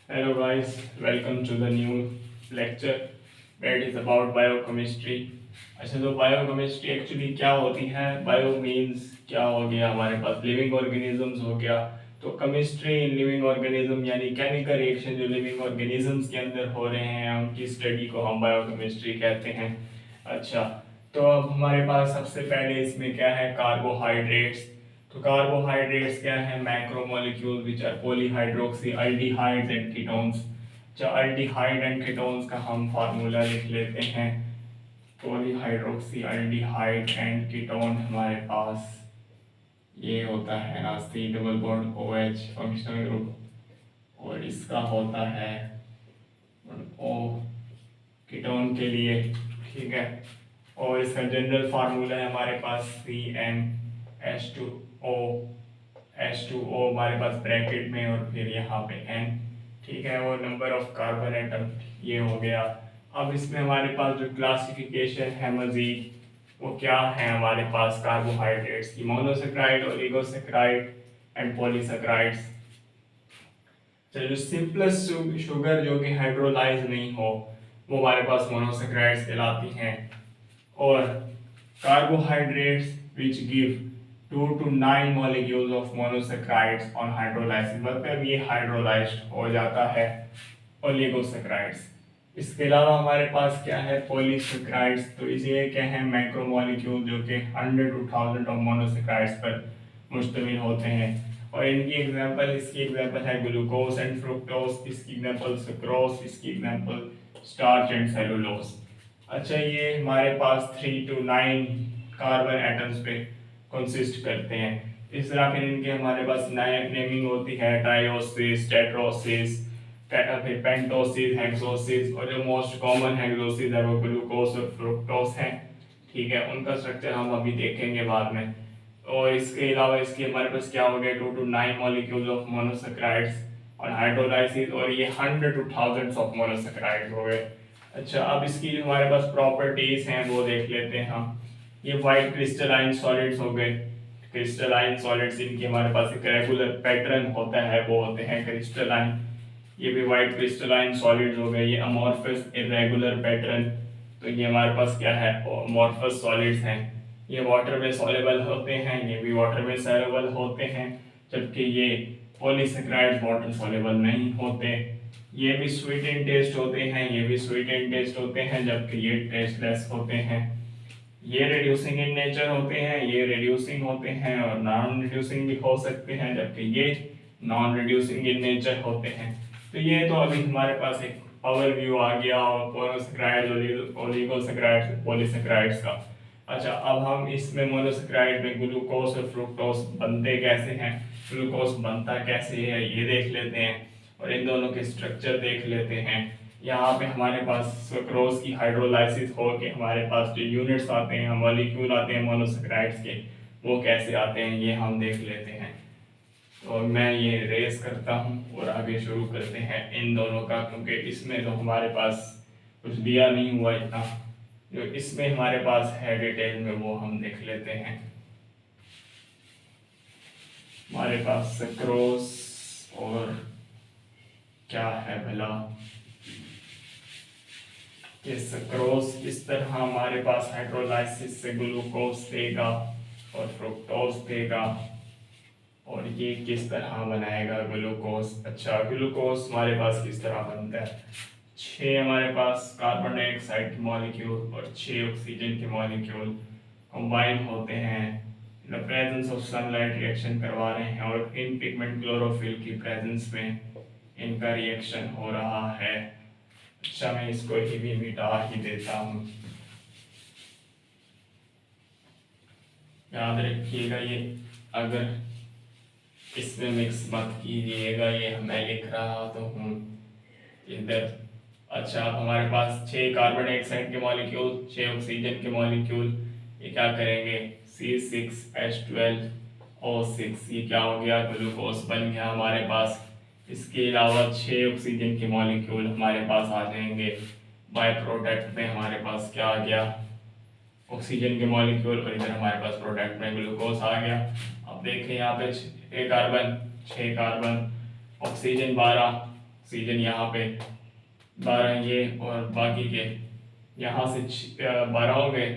Hello guys, welcome to the new lecture that is about biochemistry। अच्छा तो biochemistry actually क्या होती है? बायो मीन्स क्या हो गया हमारे पास लिविंग ऑर्गेनिजम्स हो गया। तो केमिस्ट्री इन लिविंग ऑर्गेनिज्म यानी केमिकल रिएक्शन जो लिविंग ऑर्गेनिजम्स के अंदर हो रहे हैं उनकी स्टडी को हम बायोकेमिस्ट्री कहते हैं। अच्छा, तो अब हमारे पास सबसे पहले इसमें क्या है? कार्बोहाइड्रेट्स। तो कार्बोहाइड्रेट्स क्या है? Macromolecule which are polyhydroxy aldehydes and ketones. जो अल्डिहाइड एंड कीटोन्स का हम फार्मूला लिख लेते हैं। पॉलीहाइड्रोक्सी अल्डिहाइड एंड कीटोन हमारे पास ये होता है ना C double bond O H functional group, और इसका होता है ओ कीटोन के लिए। ठीक है, और इसका जनरल फार्मूला है हमारे पास सी एन H2O। H2O हमारे पास ब्रैकेट में और फिर यहाँ पे N। ठीक है, और नंबर ऑफ कार्बन एटम ये हो गया। अब इसमें हमारे पास जो क्लासिफिकेशन है मजीद वो क्या है हमारे पास कार्बोहाइड्रेट्स की? Monosaccharide, oligosaccharide and polysaccharides. चलो, सिंपलेस्ट शुगर जो कि हाइड्रोलाइज नहीं हो वो हमारे पास मोनोसेक्राइड्स कहलाती हैं। और carbohydrates which give 2 to 9 molecules of monosaccharides on hydrolysis, मतलब ये हाइड्रोलाइज्ड हो जाता है ओलिगोसेक्राइड्स। इसके अलावा हमारे पास क्या है? पॉलीसेक्राइड्स। तो इसे क्या है? मैक्रोमोलिक्यूल जो कि 100 to 1000 ऑफ मोनोसेक्राइड्स पर मुश्तमिल होते हैं। और इनकी एग्जांपल, इसकी एग्जांपल है ग्लूकोज एंड फ्रुक्टोज, इसकी एग्जांपल सुक्रोज, इसकी एग्जांपल स्टार्च एंड सेलुलोज। अच्छा, ये हमारे पास 3 to 9 कार्बन एटम्स पे कंसिस्ट करते हैं। इस तरह फिर इनके हमारे पास नेमिंग होती है ट्राइओसिस, टेट्रोसिस, फिर पेंटोसिस, हेक्सोसिस, और जो मोस्ट कॉमन हेक्सोसिस है वो ग्लूकोज और फ्रुक्टोज है। ठीक है, उनका स्ट्रक्चर हम अभी देखेंगे बाद में। और इसके अलावा इसके हमारे पास क्या हो गया? 2 to 9 मॉलिक्यूल्स ऑफ मोनोसेक्राइड्स और हाइड्रोलाइसिस, और ये 100 to thousands ऑफ मोनोसेक्राइड्स हो गए। अच्छा, अब इसकी जो हमारे पास प्रॉपर्टीज हैं वो देख लेते हैं हम। ये वाइट क्रिस्टलाइन सॉलिड्स हो गए। क्रिस्टलाइन सॉलिड्स इनकी हमारे पास एक रेगुलर पैटर्न होता है, वो होते हैं क्रिस्टलाइन। ये भी वाइट क्रिस्टलाइन सॉलिड्स हो गए। ये अमॉर्फस इरेगुलर पैटर्न, तो ये हमारे पास क्या है? अमॉर्फस सॉलिड्स हैं। ये वाटर में सॉल्युबल होते हैं, ये भी वाटर में सॉल्युबल होते हैं, जबकि ये पॉलीसेक्राइड्स वाटर सॉल्युबल नहीं होते। ये भी स्वीट इन टेस्ट होते हैं, ये भी स्वीट इन टेस्ट होते हैं, जबकि ये टेस्टलेस होते हैं। ये रिड्यूसिंग इन नेचर होते हैं, ये रिड्यूसिंग होते हैं और नॉन रिड्यूसिंग भी हो सकते हैं, जबकि ये नॉन रिड्यूसिंग इन नेचर होते हैं। तो ये तो अभी हमारे पास एक ओवरव्यू आ गया और मोनोसेक्राइड्स, ओलिगोसेक्राइड्स, पॉलीसेक्राइड्स का। अच्छा, अब हम इसमें मोनोसेक्राइड में ग्लूकोज और फ्रुक्टोज बनते कैसे हैं, ग्लूकोज बनता कैसे है ये देख लेते हैं, और इन दोनों के स्ट्रक्चर देख लेते हैं। यहाँ पे हमारे पास सुक्रोज की हाइड्रोलाइसिस हो के हमारे पास जो यूनिट्स आते हैं, मॉलिक्यूल आते हैं मोनोसेक्राइड्स के, वो कैसे आते हैं ये हम देख लेते हैं। तो मैं ये रेस करता हूँ और आगे शुरू करते हैं इन दोनों का, क्योंकि इसमें तो हमारे पास कुछ दिया नहीं हुआ इतना, जो इसमें हमारे पास है डिटेल में वो हम देख लेते हैं। हमारे पास सुक्रोज और क्या है भला, ये सुक्रोज किस तरह हमारे पास हाइड्रोलाइसिस से ग्लूकोज देगा और फ्रुक्टोज देगा, और ये किस तरह बनाएगा ग्लूकोज। अच्छा, ग्लूकोज हमारे पास किस तरह बनता है? 6 हमारे पास कार्बन डाइऑक्साइड के मॉलिक्यूल और 6 ऑक्सीजन के मॉलिक्यूल कंबाइन होते हैं, in the presence of sunlight reaction करवा रहे हैं, और इन पिगमेंट क्लोरोफिल की प्रेजेंस में इनका रिएक्शन हो रहा है। अच्छा, मैं इसको ही भी मिटा ही देता हूँ। याद रखिएगा ये अगर इसमें मिक्स मत कीजिएगा, ये मैं लिख रहा तो हूँ इधर। अच्छा, अब हमारे पास 6 कार्बन डाइऑक्साइड के मॉलिक्यूल, 6 ऑक्सीजन के मॉलिक्यूल, ये क्या करेंगे? C6H12O6, ये क्या हो गया? ग्लूकोज बन गया हमारे पास। इसके अलावा 6 ऑक्सीजन के मॉलिक्यूल हमारे पास आ जाएंगे। बाय प्रोडक्ट में हमारे पास क्या आ गया? ऑक्सीजन के मॉलिक्यूल, और इधर हमारे पास प्रोडक्ट में ग्लूकोज आ गया। अब देखें यहाँ पे 6 कार्बन, 6 कार्बन, ऑक्सीजन 12, ऑक्सीजन यहाँ पे 12 ये और बाकी के यहाँ से 12 हो गए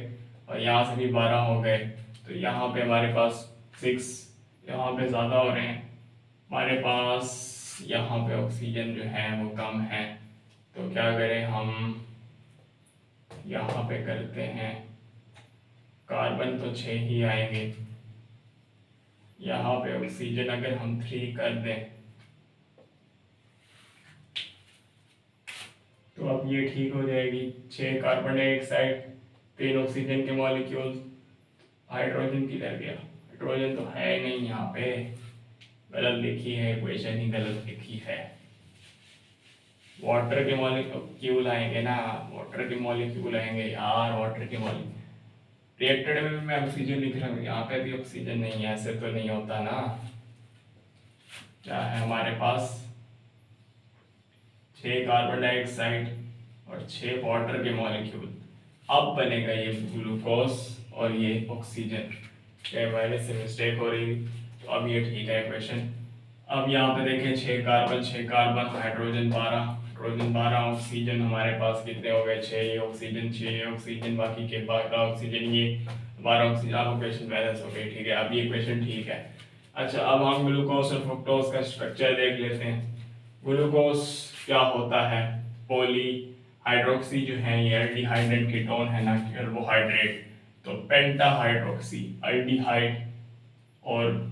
और यहाँ से भी 12 हो गए, तो यहाँ पे हमारे पास 6 यहाँ पे ज़्यादा हो रहे हैं हमारे पास। यहाँ पे ऑक्सीजन जो है वो कम है, तो क्या करें हम यहाँ पे करते हैं, कार्बन तो 6 ही आएंगे, यहाँ पे ऑक्सीजन अगर हम 3 कर दें तो अब ये ठीक हो जाएगी। 6 कार्बन डाइऑक्साइड, 3 ऑक्सीजन के मॉलिक्यूल। हाइड्रोजन किधर गया? हाइड्रोजन तो है नहीं यहाँ पे, गलत लिखी है, इक्वेशन ही गलत लिखी है। वाटर के मॉलिक्यूल आएंगे ना, वाटर के मॉलिक्यूल आएंगे यार, वाटर के मॉलिक्यूल। रिएक्टेड में भी मैं ऑक्सीजन लिख रहा हूँ, यहाँ पे भी ऑक्सीजन नहीं है, ऐसे तो नहीं होता ना। क्या है हमारे पास? 6 कार्बन डाइऑक्साइड और 6 वाटर के मॉलिक्यूल। अब बनेगा ये ग्लूकोज और ये ऑक्सीजन। मैंने से मिस्टेक हो रही, तो अब ये ठीक है इक्वेशन। अब यहाँ पे देखें 6 कार्बन, हाइड्रोजन 12, हाइड्रोजन 12, ऑक्सीजन हमारे पास कितने हो गए? 6 ऑक्सीजन, 6 ऑक्सीजन, बाकी के 12 ऑक्सीजन, ये 12 ऑक्सीजन। अब इक्वेशन बैलेंस हो गई, ठीक है, अब ये इक्वेशन ठीक है। अच्छा, अब हम ग्लूकोज और फ्रुक्टोज का स्ट्रक्चर देख लेते हैं। ग्लूकोज क्या होता है? पॉली हाइड्रोक्सी जो है ये एल्डिहाइड एंड कीटोन है ना, कार्बोहाइड्रेट, तो पेंटा हाइड्रोक्सी एल्डिहाइड और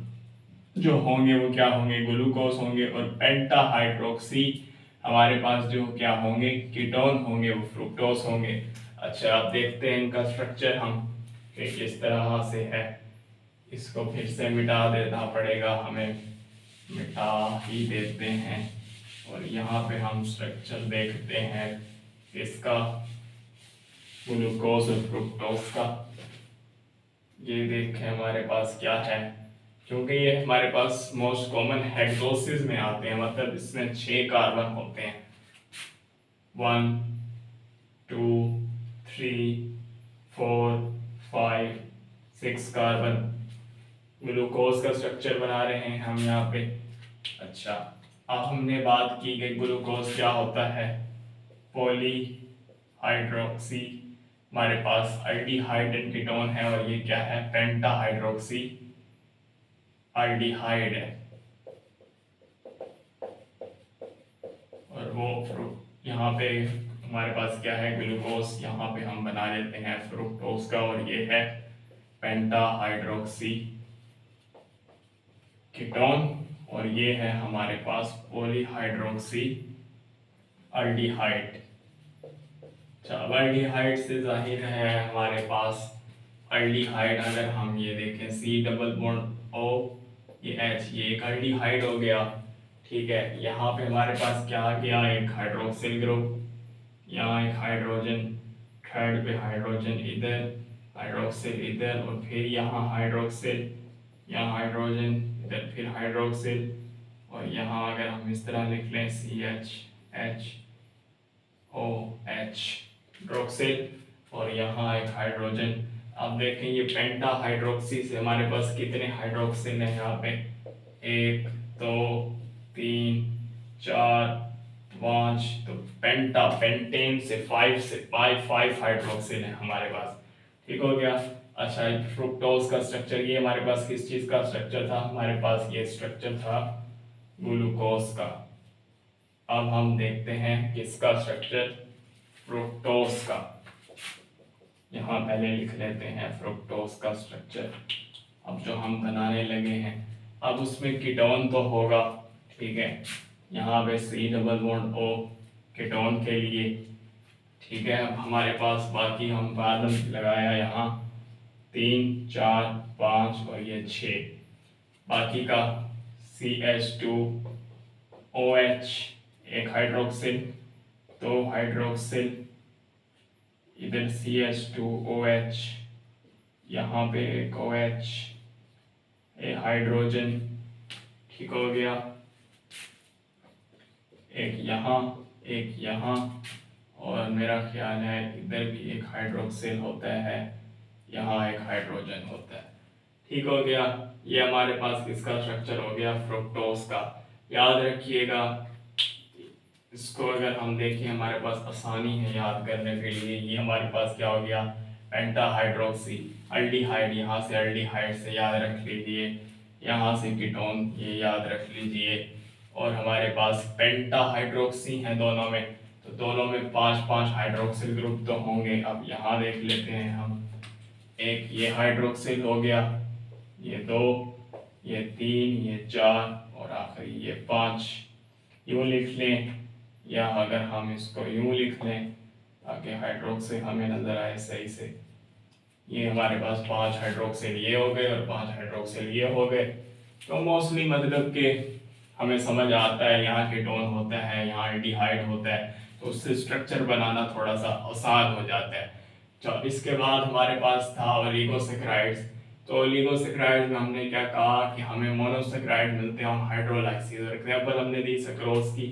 जो होंगे वो क्या होंगे? ग्लूकोज होंगे। और पेंटा हाइड्रोक्सी हमारे पास जो क्या होंगे? कीटोन होंगे, वो फ्रुक्टोज होंगे। अच्छा, अब देखते हैं इनका स्ट्रक्चर हम कि किस तरह से है। इसको फिर से मिटा देना पड़ेगा हमें, मिटा ही देते हैं। और यहाँ पे हम स्ट्रक्चर देखते हैं इसका, ग्लूकोज और फ्रुक्टोज का। ये देखें हमारे पास क्या है, क्योंकि ये हमारे पास मोस्ट कॉमन हेक्सोसिस में आते हैं, मतलब इसमें 6 कार्बन होते हैं। 1 2 3 4 5 6 कार्बन। ग्लूकोज का स्ट्रक्चर बना रहे हैं हम यहाँ पे। अच्छा, अब हमने बात की कि ग्लूकोज क्या होता है? पॉली हाइड्रोक्सी, हमारे पास एल्डिहाइड एंड कीटोन है, और ये क्या है? पेंटा हाइड्रोक्सी एल्डिहाइड है। और वो यहाँ पे हमारे पास क्या है? ग्लूकोज। यहाँ पे हम बना लेते हैं फ्रुक्टोज का, और ये है पेंटा हाइड्रोक्सी कीटोन, और ये है हमारे पास पॉलीहाइड्रोक्सी एल्डिहाइड। अब एल्डिहाइड से जाहिर है हमारे पास एल्डिहाइड, अगर हम ये देखें C डबल बॉन्ड O, ये H, ये एक एल्डिहाइड हो गया, ठीक है। यहाँ पे हमारे पास क्या आ गया? एक हाइड्रोक्सिल ग्रुप, यहाँ एक हाइड्रोजन, थर्ड पे हाइड्रोजन इधर, हाइड्रोक्सिल इधर, और फिर यहाँ हाइड्रोक्सिल, यहाँ हाइड्रोजन इधर, फिर हाइड्रोक्सिल, और यहाँ अगर हम इस तरह लिख लें CH HOH हाइड्रोक्सिल, और यहाँ एक हाइड्रोजन। अब देखें ये पेंटा हाइड्रोक्सी से हमारे पास कितने हाइड्रोक्सिल हैं यहाँ पे? 1 2 3 4 5, तो पेंटा पेंटेन से 5 हाइड्रोक्सिल है हमारे पास, ठीक हो गया। अच्छा, फ्रुक्टोज का स्ट्रक्चर, ये हमारे पास किस चीज़ का स्ट्रक्चर था? हमारे पास ये स्ट्रक्चर था ग्लूकोज का। अब हम देखते हैं किसका स्ट्रक्चर? फ्रुक्टोज का। यहाँ पहले लिख लेते हैं फ्रुक्टोज का स्ट्रक्चर। अब जो हम बनाने लगे हैं, अब उसमें कीटोन तो होगा, ठीक है। यहाँ पे C double bond O ketone के लिए, ठीक है। अब हमारे पास बाकी हम कार्बन लगाया यहाँ 3 4 5 और ये 6, बाकी का CH2OH, एक हाइड्रोक्सिल, 2 हाइड्रोक्सिल, इधर CH2OH, यहाँ पे एक OH, एक हाइड्रोजन, ठीक हो गया। एक यहाँ, और मेरा ख्याल है इधर भी एक हाइड्रोक्सिल होता है, यहाँ एक हाइड्रोजन होता है, ठीक हो गया। ये हमारे पास किसका स्ट्रक्चर हो गया? फ्रुक्टोज का। याद रखिएगा इसको अगर हम देखें हमारे पास आसानी है याद करने के लिए, ये हमारे पास क्या हो गया, पेंटा हाइड्रोक्सी अल्डिहाइड, यहाँ से अल्डिहाइड से याद रख लीजिए, यहाँ से कीटोन ये याद रख लीजिए। और हमारे पास पेंटा हाइड्रोक्सी है दोनों में, तो दोनों में 5-5 हाइड्रोक्सिल ग्रुप तो होंगे। अब यहाँ देख लेते हैं हम, एक ये हाइड्रोक्सिल हो गया, ये 2, ये 3, ये 4 और आखिरी ये 5। यूँ लिख लें, या अगर हम इसको यूँ लिख लें ताकि हाइड्रोक्सिल हमें नज़र आए सही से, ये हमारे पास 5 हाइड्रोक्सिल ये हो गए और 5 हाइड्रोक्सिल ये हो गए। तो मोस्टली मतलब कि हमें समझ आता है यहाँ कीटोन होता है, यहाँ एल्डिहाइड होता है, तो उससे स्ट्रक्चर बनाना थोड़ा सा आसान हो जाता है। तो इसके बाद हमारे पास था ओलिगोसैकेराइड्स। तो ओलिगोसैकेराइड्स में हमने क्या कहा कि हमें मोनोसैकेराइड मिलते हैं हाइड्रोलाइसिस। एग्जाम्पल हमने दी सक्रोज की,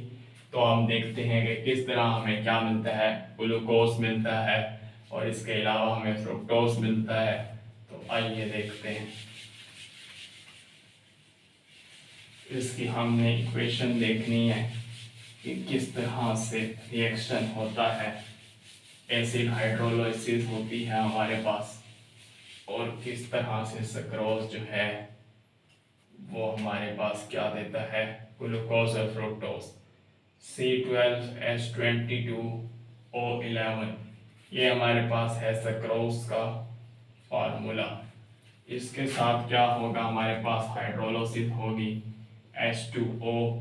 तो हम देखते हैं कि किस तरह हमें क्या मिलता है, ग्लूकोज मिलता है और इसके अलावा हमें फ्रुक्टोज मिलता है। तो आइए देखते हैं, इसकी हमने इक्वेशन देखनी है कि किस तरह से रिएक्शन होता है, एसिड हाइड्रोलाइसिस होती है हमारे पास, और किस तरह से सक्रोज जो है वो हमारे पास क्या देता है, ग्लूकोज और फ्रुक्टोज। C12H22O11 ये हमारे पास है सक्रोज का फार्मूला। इसके साथ क्या होगा, हमारे पास हाइड्रोलाइसिस होगी, H2O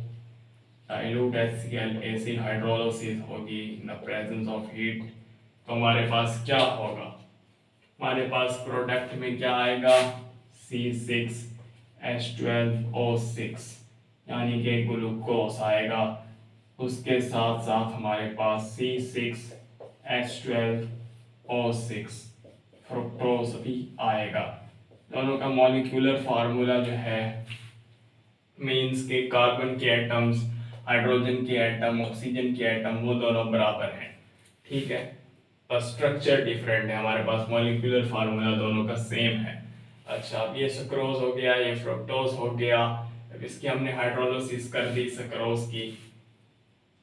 dilute HCl acid hydrolysis होगी in the presence of heat. तो हमारे पास क्या होगा, हमारे पास प्रोडक्ट में क्या आएगा, C6H12O6 यानी कि ग्लूकोज आएगा। उसके साथ साथ हमारे पास C6H12O6 फ्रुक्टोज भी आएगा। दोनों का मॉलिक्यूलर फार्मूला जो है मीन्स के कार्बन के एटम्स, हाइड्रोजन के एटम, ऑक्सीजन के एटम वो दोनों बराबर हैं, ठीक है, पर स्ट्रक्चर डिफरेंट है। हमारे पास मॉलिक्यूलर फार्मूला दोनों का सेम है। अच्छा, अब ये सक्रोज हो गया, ये फ्रुक्टोज हो गया। अब इसकी हमने हाइड्रोलाइसिस कर दी सक्रोज की,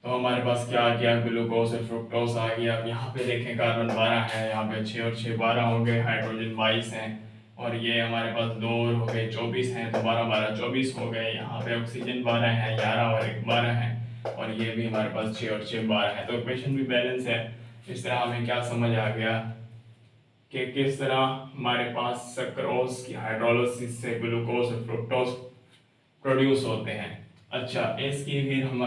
तो हमारे पास क्या आ गया, ग्लूकोज और फ्रुक्टोज आ गया। अब यहाँ पे देखें कार्बन 12 है, यहाँ पे 6 और 6 12 हो गए, हाइड्रोजन 22 हैं, और ये हमारे पास 2 हो गए 24 हैं, तो 12 12 24 हो गए। यहाँ पे ऑक्सीजन 12 है, 11 और 1 12 है, और ये भी हमारे पास 6 और 6 12 है। तो इक्वेशन भी बैलेंस है। इस तरह हमें क्या समझ आ गया कि किस तरह हमारे पास सक्रोज की हाइड्रोलाइसिस से ग्लूकोज और फ्रुक्टोज प्रोड्यूस होते हैं। अच्छा, इसकी फिर हम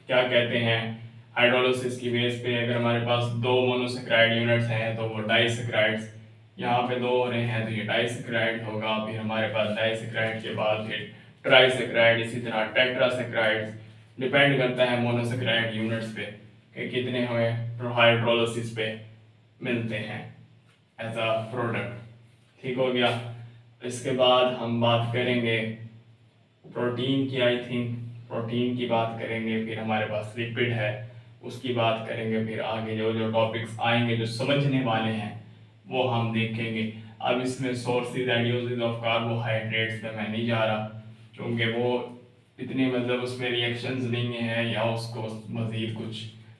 क्या कहते हैं, हाइड्रोलाइसिस की बेस पे अगर हमारे पास 2 मोनोसैकेराइड यूनिट्स हैं तो वो डाइसैकेराइड्स, यहाँ पे 2 हो रहे हैं तो ये डाइसैकेराइड होगा। फिर हमारे पास डाइसैकेराइड के बाद फिर ट्राइसैकेराइड, इसी तरह टेट्रासैकेराइड्स। डिपेंड करता है मोनोसैकेराइड यूनिट्स पे कि कितने हमें हाइड्रोलाइसिस पे मिलते हैं एज अ प्रोडक्ट। ठीक हो गया। इसके बाद हम बात करेंगे प्रोटीन की, आई थिंक प्रोटीन की बात करेंगे, फिर हमारे पास लिपिड है उसकी बात करेंगे, फिर आगे जो जो टॉपिक्स आएंगे जो समझने वाले हैं वो हम देखेंगे। अब इसमें sources and uses of carbohydrates में मैं नहीं जा रहा, क्योंकि वो इतनी मतलब उसमें रिएक्शंस नहीं है या उसको मज़ीद कुछ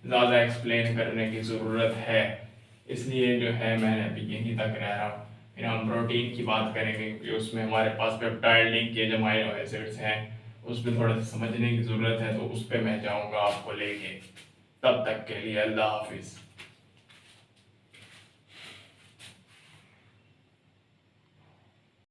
ज़्यादा एक्सप्लेन करने की ज़रूरत है, इसलिए जो है मैं अभी यहीं तक रह रहा हूँ। फिर हम प्रोटीन की बात करेंगे क्योंकि उसमें हमारे पास पेप्टाइड लिंक के जो अमीनो एसिड्स हैं उसमें थोड़ा सा समझने की ज़रूरत है, तो उस पर मैं जाऊँगा आपको लेके। तब तक के लिए अल्लाह हाफिज़।